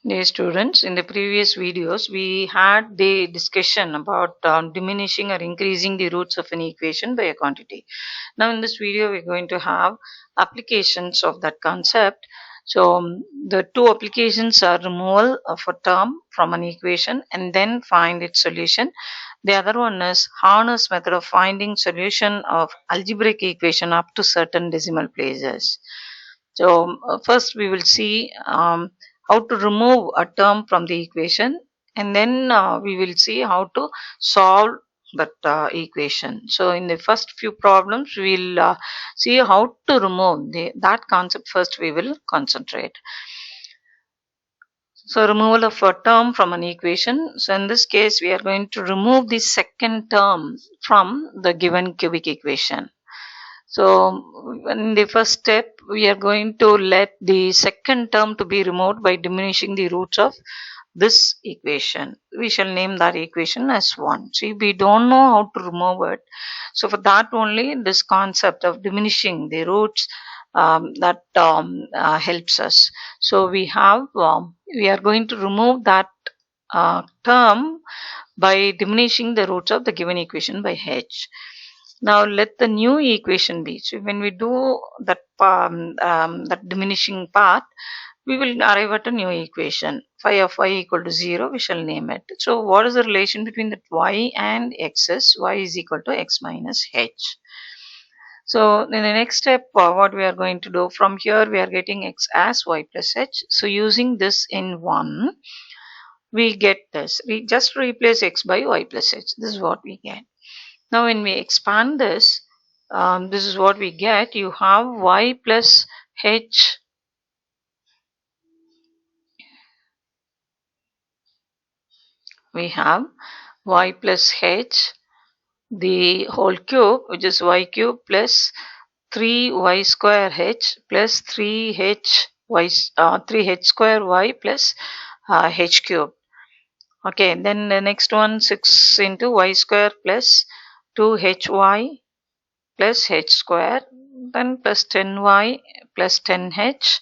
Dear students, in the previous videos, we had the discussion about diminishing or increasing the roots of an equation by a quantity. Now, in this video, we're going to have applications of that concept. So, the two applications are removal of a term from an equation and then find its solution. The other one is harness method of finding solution of algebraic equation up to certain decimal places. So first we will see how to remove a term from the equation, and then we will see how to solve that equation. So in the first few problems we will see how to remove that concept. First we will concentrate. So removal of a term from an equation. So in this case we are going to remove the second term from the given cubic equation. So in the first step, we are going to let the second term to be removed by diminishing the roots of this equation. We shall name that equation as 1. See, we don't know how to remove it. So for that only, this concept of diminishing the roots helps us. So we are going to remove that term by diminishing the roots of the given equation by h. Now let the new equation be. So when we do that diminishing part, we will arrive at a new equation. Phi of y equal to 0, we shall name it. So what is the relation between that y and x is y is equal to x minus h. So in the next step, what we are going to do, from here we are getting x as y plus h. So using this in 1, we get this. We just replace x by y plus h. This is what we get. Now when we expand this, this is what we get. You have y plus h we have y plus h the whole cube, which is y cube plus 3y square h plus 3h square y plus h cube. Okay, then the next one, 6 into y square plus 2hy plus h square, then plus 10y plus 10h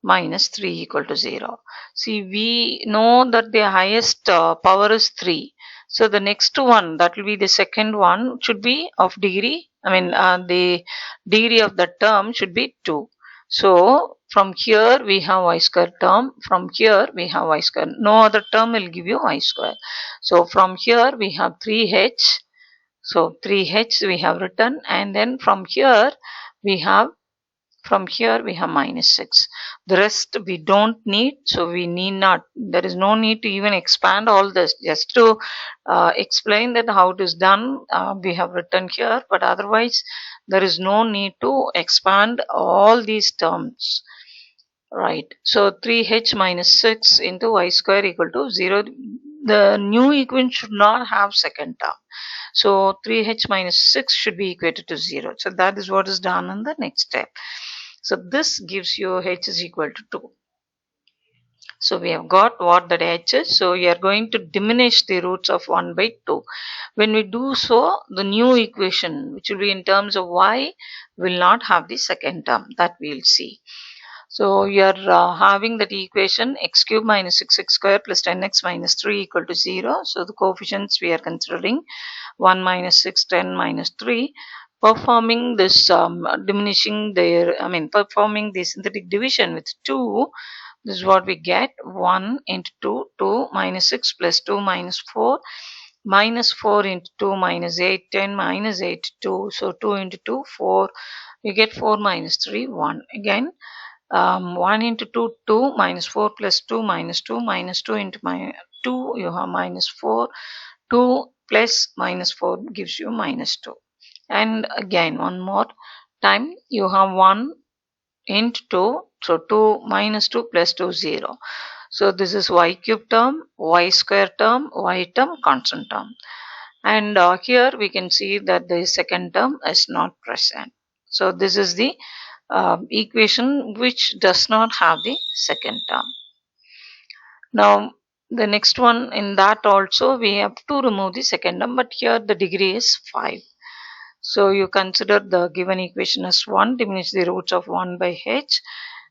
minus 3 equal to 0. See, we know that the highest power is 3. So the next one, that will be the second one, should be of degree, the degree of the term should be 2. So from here we have y square term, from here we have y square. No other term will give you y square. So from here we have 3h. So 3h we have written, and then from here we have minus 6. The rest we don't need, so we need not. There is no need to even expand all this. Just to explain that how it is done, we have written here, but otherwise there is no need to expand all these terms. Right. So 3h minus 6 into y square equal to 0. The new equation should not have second term. So 3h minus 6 should be equated to 0. So that is what is done in the next step. So this gives you h is equal to 2. So we have got what that h is. So we are going to diminish the roots of 1 by 2. When we do so, the new equation, which will be in terms of y, will not have the second term. That we will see. So you are having that equation x cube minus 6x square plus 10x minus 3 equal to 0. So the coefficients we are considering 1 minus 6, 10 minus 3. Performing this performing the synthetic division with 2, this is what we get. 1 into 2, 2 minus 6 plus 2 minus 4, minus 4 into 2 minus 8, 10 minus 8, 2. So 2 into 2, 4. We get 4 minus 3, 1. Again, 1 into 2, 2 minus 4 plus 2 minus 2 minus 2 into 2, you have minus 4. 2 plus minus 4 gives you minus 2. And again, one more time, you have 1 into 2. So 2 minus 2 plus 2, 0. So this is y cube term, y square term, y term, constant term. And here we can see that the second term is not present. So this is the equation which does not have the second term. Now the next one, in that also we have to remove the second term, but here the degree is 5. So you consider the given equation as 1, diminish the roots of 1 by h,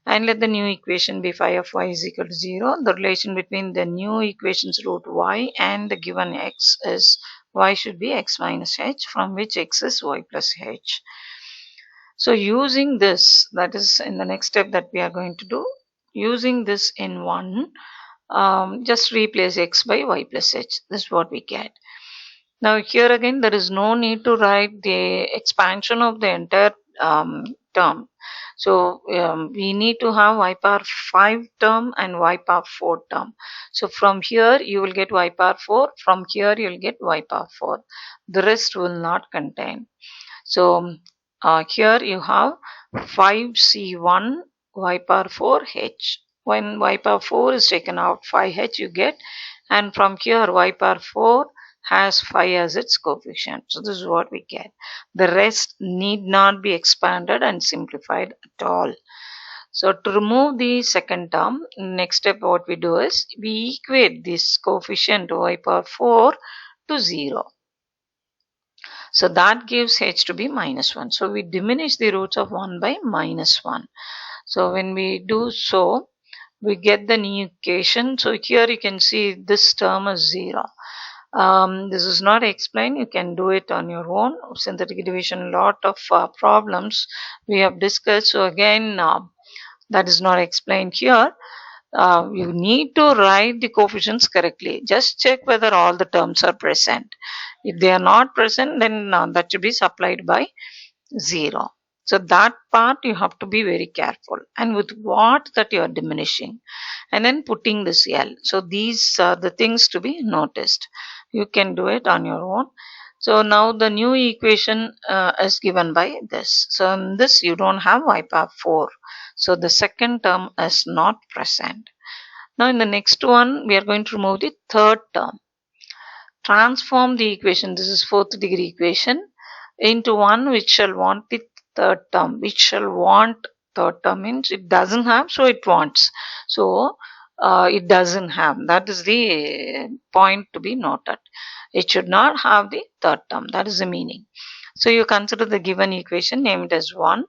and let the new equation be phi of y is equal to 0. The relation between the new equation's root y and the given x is y should be x minus h, from which x is y plus h. So using this, that is in the next step that we are going to do, using this in 1, just replace x by y plus h. This is what we get. Now here again there is no need to write the expansion of the entire term. So we need to have y power 5 term and y power 4 term. So from here you will get y power 4, from here you will get y power 4. The rest will not contain. So here you have 5c1 y power 4 h. When y power 4 is taken out, 5h you get, and from here y power 4 has 5 as its coefficient. So this is what we get. The rest need not be expanded and simplified at all. So to remove the second term, next step what we do is we equate this coefficient y power 4 to 0. So that gives h to be minus 1. So we diminish the roots of 1 by minus 1. So when we do so, we get the new equation. So here you can see this term is 0. This is not explained. You can do it on your own. Synthetic division, lot of problems we have discussed. So again, that is not explained here. You need to write the coefficients correctly. Just check whether all the terms are present. If they are not present, then that should be supplied by 0. So that part you have to be very careful. And with what that you are diminishing. And then putting this L. So these are the things to be noticed. You can do it on your own. So now the new equation is given by this. So in this you don't have y power 4. So the second term is not present. Now in the next one we are going to remove the third term. Transform the equation, this is fourth degree equation, into one which shall want the third term. Which shall want third term means it doesn't have, so it wants. So it doesn't have. That is the point to be noted. It should not have the third term. That is the meaning. So you consider the given equation, name it as 1.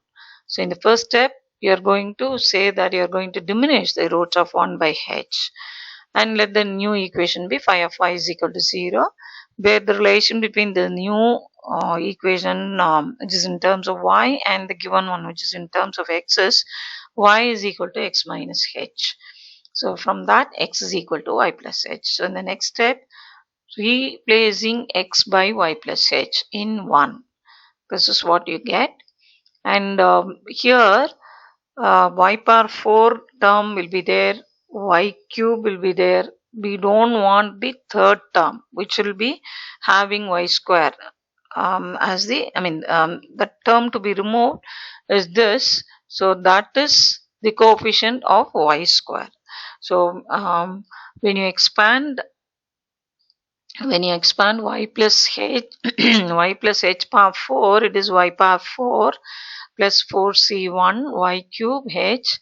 So in the first step, you are going to say that you are going to diminish the roots of 1 by h. And let the new equation be phi of y is equal to 0, where the relation between the new equation which is in terms of y and the given one which is in terms of x is y is equal to x minus h. So from that x is equal to y plus h. So in the next step, replacing x by y plus h in 1. This is what you get. And here y power 4 term will be there, y cube will be there. We don't want the third term which will be having y square as the the term to be removed is this. So that is the coefficient of y square. So when you expand y plus h y plus h power 4, it is y power 4 plus 4c1 y cube h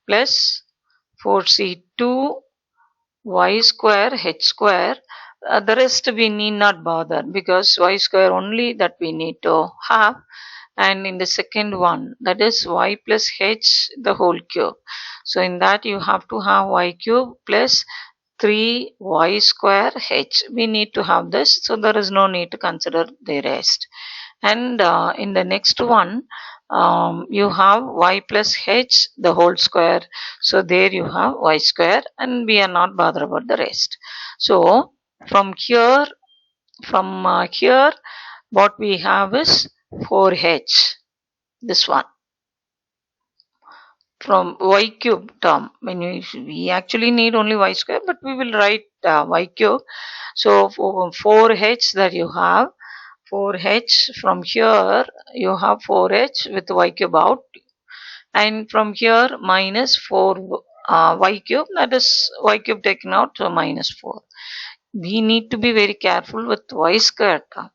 plus 4c2 y square h square. The rest we need not bother because y square only that we need to have. And in the second one, that is y plus h the whole cube. So in that you have to have y cube plus 3y square h. We need to have this, so there is no need to consider the rest. And in the next one, you have y plus h the whole square. So there you have y square, and we are not bothered about the rest. So from here, what we have is 4h. This one. From y cube term, when we actually need only y square, but we will write y cube. So for 4h that you have, 4h from here you have 4h with y cube out, and from here minus 4 y cube, that is y cube taken out, so minus 4. We need to be very careful with y square term.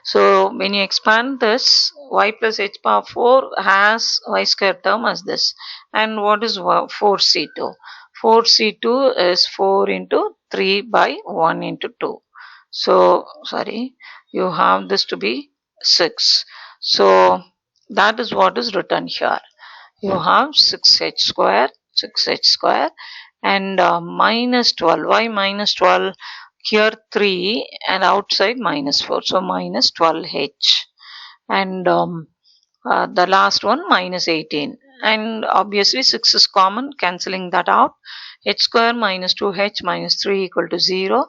So when you expand this, y plus h power 4 has y square term as this. And what is 4c2? 4c2 is 4 into 3 by 1 into 2. So, you have this to be 6. So that is what is written here. you have 6h square and minus 12. Why minus 12? Here 3 and outside minus 4. So minus 12h. And the last one minus 18. And obviously 6 is common, cancelling that out. H square minus 2h minus 3 equal to 0.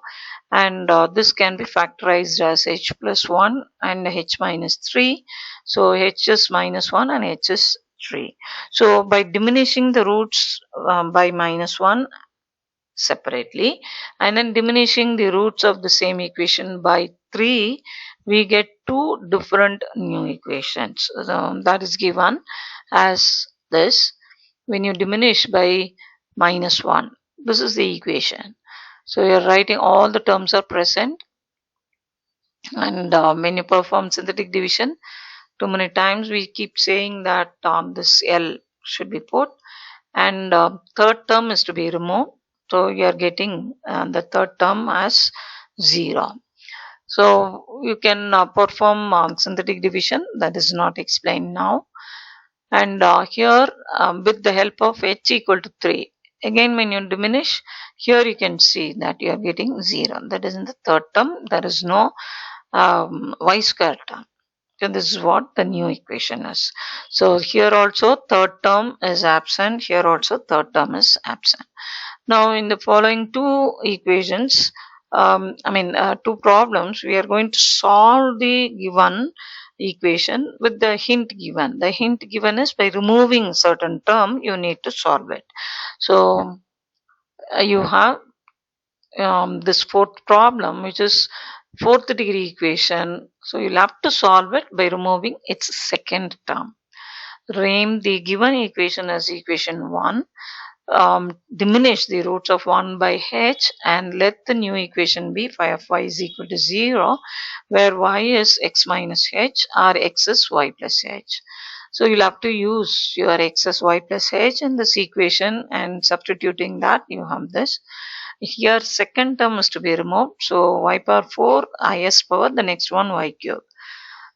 And this can be factorized as h plus 1 and h minus 3. So h is minus 1 and h is 3. So by diminishing the roots by minus 1 separately and then diminishing the roots of the same equation by 3, we get two different new equations. So that is given as this. When you diminish by minus 1, this is the equation. So you're writing all the terms are present, and when you perform synthetic division, too many times we keep saying that this L should be put, and third term is to be removed. So you are getting the third term as 0. So you can perform synthetic division, that is not explained now. And here with the help of h equal to 3, again when you diminish, here you can see that you are getting 0. That is in the third term. There is no y square term. So this is what the new equation is. So here also third term is absent. Here also third term is absent. Now in the following two equations, two problems, we are going to solve the given equation with the hint given. The hint given is by removing certain term, you need to solve it. So you have this fourth problem, which is fourth degree equation. So you'll have to solve it by removing its second term. Name the given equation as equation 1. Diminish the roots of 1 by h and let the new equation be phi of y is equal to 0, where y is x minus h or x is y plus h. So you'll have to use your x as y plus h in this equation, and substituting that you have this. Here second term is to be removed. So y power 4 is power, the next one y cube.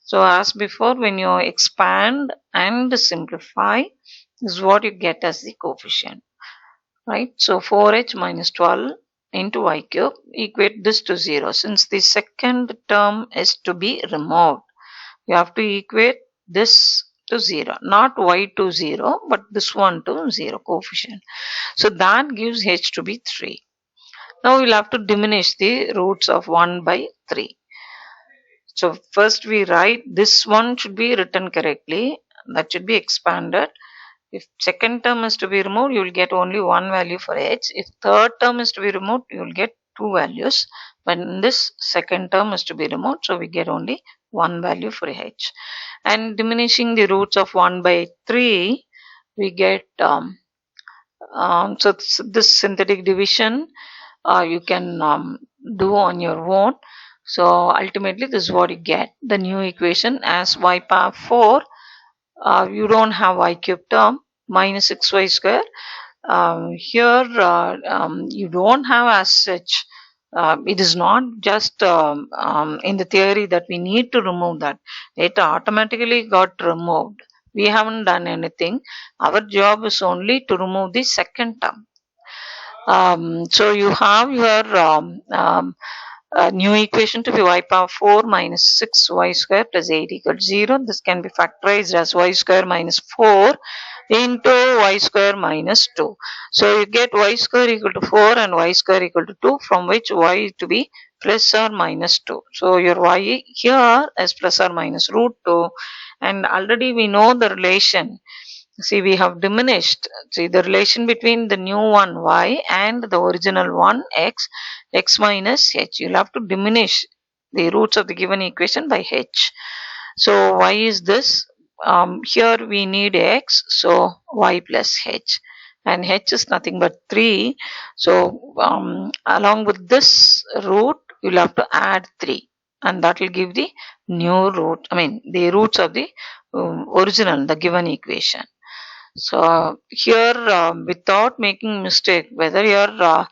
So as before, when you expand and simplify, this is what you get as the coefficient. Right? So 4h minus 12 into y cube, equate this to 0. Since the second term is to be removed, you have to equate this to 0. Not y to 0, but this one to 0 coefficient. So that gives h to be 3. Now we'll have to diminish the roots of 1 by 3. So first we write this one should be written correctly. That should be expanded. If second term is to be removed, you will get only one value for h. If third term is to be removed, you will get two values. But in this second term is to be removed, so we get only one value for h. And diminishing the roots of 1 by 3, we get so this synthetic division you can do on your own. So ultimately this is what you get. The new equation as y power 4, you don't have y cube term, minus 6y square. Here you don't have as such. It is not just in the theory that we need to remove that. It automatically got removed. We haven't done anything. Our job is only to remove the second term. So you have your new equation to be y power 4 minus 6y square plus 8 equal to 0. This can be factorized as y square minus 4 into y square minus 2. So you get y square equal to 4 and y square equal to 2, from which y to be plus or minus 2. So your y here is plus or minus root 2, and already we know the relation. See, we have diminished. See, the relation between the new one y and the original one x, x minus h. You'll have to diminish the roots of the given equation by h. So y is this. Here we need x, so y plus h. And h is nothing but 3. So along with this root, you'll have to add 3. And that will give the new root, the roots of the original, the given equation. So here without making mistake, whether you're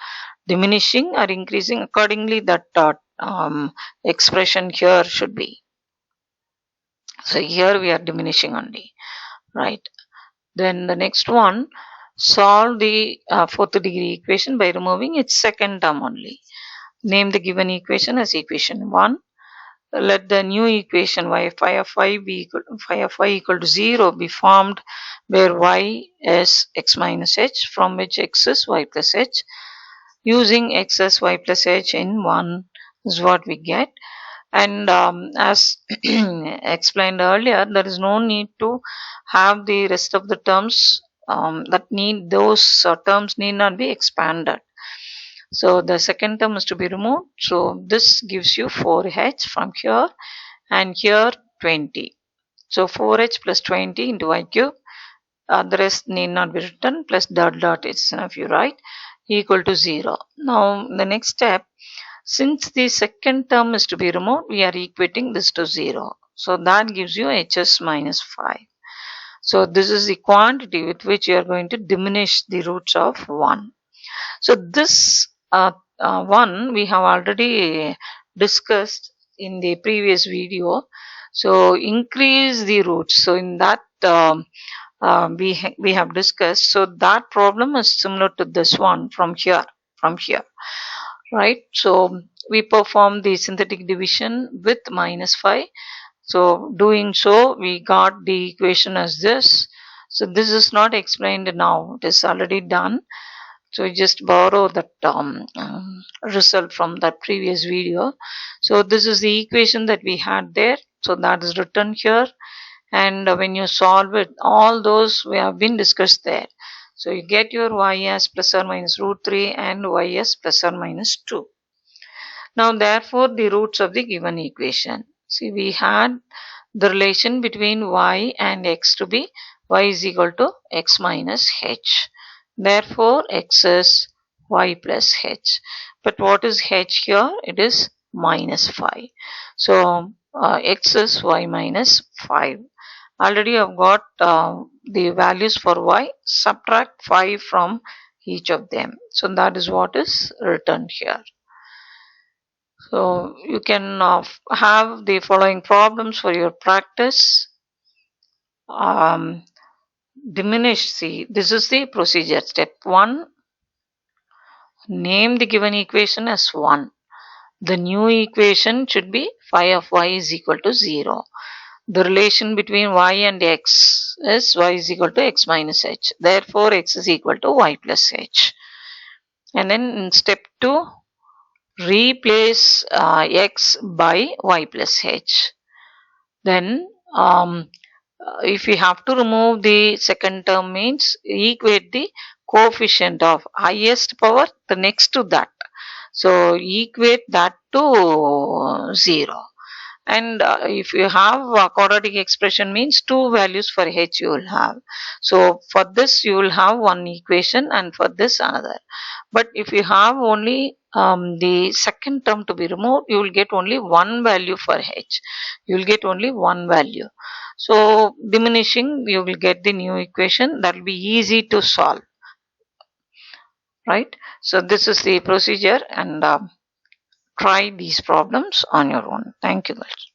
diminishing or increasing, accordingly that expression here should be. So here we are diminishing only, right? Then the next one, solve the fourth degree equation by removing its second term only. Name the given equation as equation 1. Let the new equation phi of y equal to 0 be formed, where y is x minus h, from which x is y plus h. Using x as y plus h in 1 is what we get. And as explained earlier, there is no need to have the rest of the terms those terms need not be expanded. So the second term is to be removed. So this gives you 4h from here, and here 20. So 4h plus 20 into y cube. The rest need not be written, plus dot is enough, you write, equal to 0. Now the next step, since the second term is to be removed, we are equating this to 0. So that gives you hs minus 5. So this is the quantity with which you are going to diminish the roots of 1. So this one we have already discussed in the previous video. So increase the roots. So in that we have discussed. So that problem is similar to this one from here, right? So we perform the synthetic division with minus 5. So doing so, we got the equation as this. So this is not explained now, it is already done. So we just borrow that result from that previous video. So this is the equation that we had there. So that is written here. And when you solve it, all those we have been discussed there. So you get your y as plus or minus root 3 and y as plus or minus 2. Now therefore the roots of the given equation. See, we had the relation between y and x to be y is equal to x minus h. Therefore x is y plus h. But what is h here? It is minus 5. So x is y minus 5. Already I've got the values for y. Subtract 5 from each of them. So that is what is written here. So you can have the following problems for your practice. Diminish. See, this is the procedure. Step 1. Name the given equation as 1. The new equation should be phi of y is equal to 0. The relation between y and x is y is equal to x minus h. Therefore, x is equal to y plus h. And then in step 2, replace x by y plus h. Then if we have to remove the second term, means equate the coefficient of highest power the next to that. So equate that to 0. And if you have a quadratic expression, means 2 values for h you will have. So for this you will have one equation, and for this another. But if you have only the second term to be removed, you will get only one value for h. You will get only one value. So diminishing, you will get the new equation. That will be easy to solve, right? So this is the procedure, and try these problems on your own. Thank you guys.